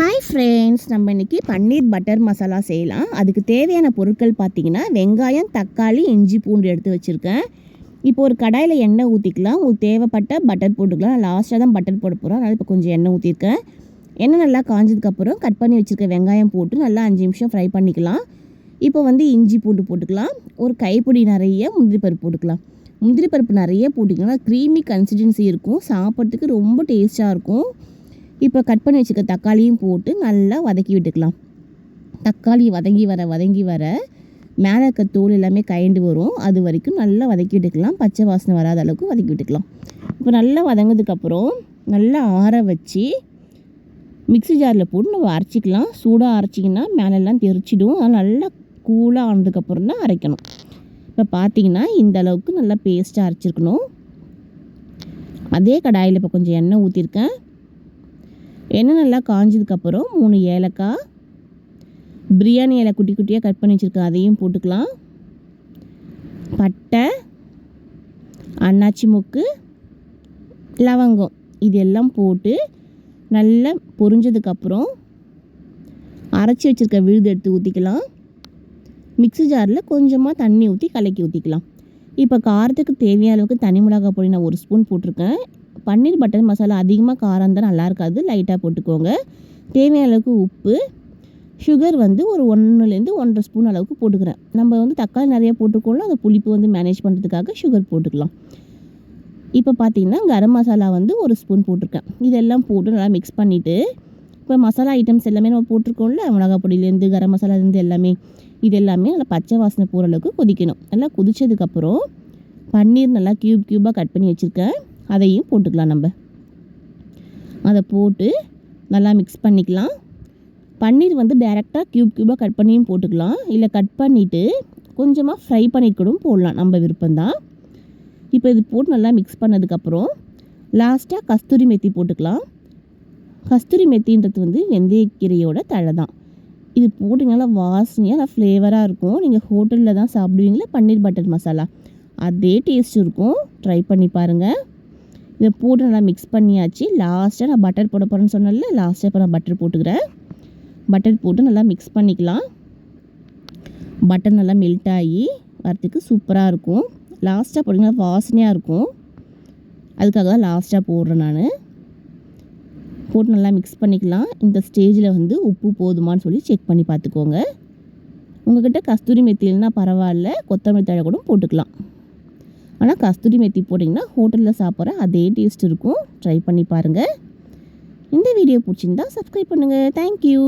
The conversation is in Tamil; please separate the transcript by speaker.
Speaker 1: ஹாய் ஃப்ரெண்ட்ஸ், நம்ம இன்றைக்கி பன்னீர் பட்டர் மசாலா செய்யலாம். அதுக்கு தேவையான பொருட்கள் பார்த்திங்கன்னா, வெங்காயம், தக்காளி, இஞ்சி, பூண்டு எடுத்து வச்சுருக்கேன். இப்போ ஒரு கடாயில் எண்ணெய் ஊற்றிக்கலாம். உங்களுக்கு தேவைப்பட்ட பட்டர் போட்டுக்கலாம். நான் லாஸ்ட்டாக தான் பட்டர் போட போகிறோம். அதனால் இப்போ கொஞ்சம் எண்ணெய் ஊற்றிருக்கேன். எண்ணெய் நல்லா காஞ்சதுக்கப்புறம் கட் பண்ணி வச்சுருக்க வெங்காயம் போட்டு நல்லா 5 நிமிஷம் ஃப்ரை பண்ணிக்கலாம். இப்போ இஞ்சி பூண்டு போட்டுக்கலாம். ஒரு கைப்பிடி நிறைய முந்திரி பருப்பு போட்டுக்கலாம். முந்திரி பருப்பு நிறைய போட்டிங்கன்னா க்ரீமி கன்சிஸ்டன்சி இருக்கும். சாப்பிட்றதுக்கு ரொம்ப டேஸ்ட்டாக இருக்கும். இப்போ கட் பண்ணி வச்சுக்க தக்காளியும் போட்டு நல்லா வதக்கி விட்டுக்கலாம். தக்காளி வதங்கி வர மேலே இருக்க தோல் எல்லாமே கயண்டு வரும். அது வரைக்கும் நல்லா வதக்கி விட்டுக்கலாம். பச்சை வாசனை வராத அளவுக்கு வதக்கி விட்டுக்கலாம். இப்போ நல்லா வதங்கினதுக்கப்புறம் நல்லா ஆற வச்சு மிக்ஸி ஜாரில் போட்டு நம்ம அரைச்சிக்கலாம். சூடாக அரைச்சிங்கன்னா மேலெல்லாம் தெரிச்சிடும். அதனால் நல்லா கூலாக ஆனதுக்கப்புறம் தான் அரைக்கணும். இப்போ பார்த்திங்கன்னா இந்த அளவுக்கு நல்லா பேஸ்ட்டாக அரைச்சிருக்கணும். அதே கடாயில் இப்போ கொஞ்சம் எண்ணெய் ஊற்றிருக்கேன். எண்ணெய் நல்லா காஞ்சதுக்கப்புறம் 3 ஏலக்காய், பிரியாணி இலை குட்டி குட்டியாக கட் பண்ணி வச்சுருக்கேன், அதையும் போட்டுக்கலாம். பட்டை, அன்னாச்சி மொக்கு, லவங்கம் இதெல்லாம் போட்டு நல்லா பொரிஞ்சதுக்கப்புறம் அரைச்சி வச்சுருக்க விழுது எடுத்து ஊற்றிக்கலாம். மிக்ஸி ஜாரில் கொஞ்சமாக தண்ணி ஊற்றி கலக்கி ஊற்றிக்கலாம். இப்போ காரத்துக்கு தேவையான அளவுக்கு தனி மிளகாய் பொடி நான் 1 ஸ்பூன் போட்டிருக்கேன். பன்னீர் பட்டர் மசாலா அதிகமாக காரம் இருந்தால் நல்லா இருக்காது, லைட்டாக போட்டுக்கோங்க. தேவையான அளவுக்கு உப்பு, சுகர் ஒரு 1லேருந்து 1.5 ஸ்பூன் அளவுக்கு போட்டுக்கிறேன். நம்ம தக்காளி நிறைய போட்டுக்கோங்களோ அந்த புளிப்பு மேனேஜ் பண்ணுறதுக்காக சுகர் போட்டுக்கலாம். இப்போ பார்த்திங்கன்னா கரம் மசாலா 1 ஸ்பூன் போட்டிருக்கேன். இதெல்லாம் போட்டு நல்லா மிக்ஸ் பண்ணிவிட்டு இப்போ மசாலா ஐட்டம்ஸ் எல்லாமே நம்ம போட்டிருக்கோம்ல, மிளகாய் பொடியிலேருந்து கரம் மசாலாலேருந்து இது எல்லாமே நல்லா பச்சை வாசனை போகிற அளவுக்கு கொதிக்கணும். நல்லா கொதிச்சதுக்கப்புறம் பன்னீர் நல்லா க்யூபாக கட் பண்ணி வச்சுருக்கேன், அதையும் போட்டுக்கலாம். நம்ம அதை போட்டு நல்லா மிக்ஸ் பண்ணிக்கலாம். பன்னீர் டைரெக்டாக க்யூபாக கட் பண்ணியும் போட்டுக்கலாம். இல்லை கட் பண்ணிவிட்டு கொஞ்சமாக ஃப்ரை பண்ணிக்கூடும் போடலாம், நம்ம விருப்பம்தான். இப்போ இது போட்டு நல்லா மிக்ஸ் பண்ணதுக்கப்புறம் லாஸ்ட்டாக கஸ்தூரி மெத்தி போட்டுக்கலாம். கஸ்தூரி மெத்தின்றது வெந்தயக்கீரையோட தழை தான். இது போட்டிங்கனால வாசனையாக நல்லா ஃப்ளேவராக இருக்கும். நீங்கள் ஹோட்டலில் தான் சாப்பிடுவீங்களா பன்னீர் பட்டர் மசாலா, அதே டேஸ்ட் இருக்கும். ட்ரை பண்ணி பாருங்கள். இதை போட்டு நல்லா மிக்ஸ் பண்ணியாச்சு. லாஸ்ட்டாக நான் பட்டர் போட போகிறேன்னு சொன்னேன்ல, லாஸ்ட்டாக இப்போ நான் பட்டர் போட்டுக்கிறேன். பட்டர் போட்டு நல்லா மிக்ஸ் பண்ணிக்கலாம். பட்டர் நல்லா மெல்ட் ஆகி வரத்துக்கு சூப்பராக இருக்கும். லாஸ்ட்டாக போட்டிங்கன்னா வாசனையாக இருக்கும். அதுக்காக தான் லாஸ்ட்டாக போடுறேன் நான். போட்டு நல்லா மிக்ஸ் பண்ணிக்கலாம். இந்த ஸ்டேஜில் உப்பு போதுமான்னு சொல்லி செக் பண்ணி பார்த்துக்கோங்க. உங்கள்கிட்ட கஸ்தூரி மெத்தி இல்லைன்னா பரவாயில்ல, கொத்தமல்லி தழை கூட போட்டுக்கலாம். ஆனால் கஸ்தூரி மெத்தி போட்டிங்கன்னா ஹோட்டலில் சாப்பிட்ற அதே டேஸ்ட் இருக்கும். ட்ரை பண்ணி பாருங்கள். இந்த வீடியோ பிடிச்சிருந்தா சப்ஸ்கிரைப் பண்ணுங்கள். தேங்க்யூ.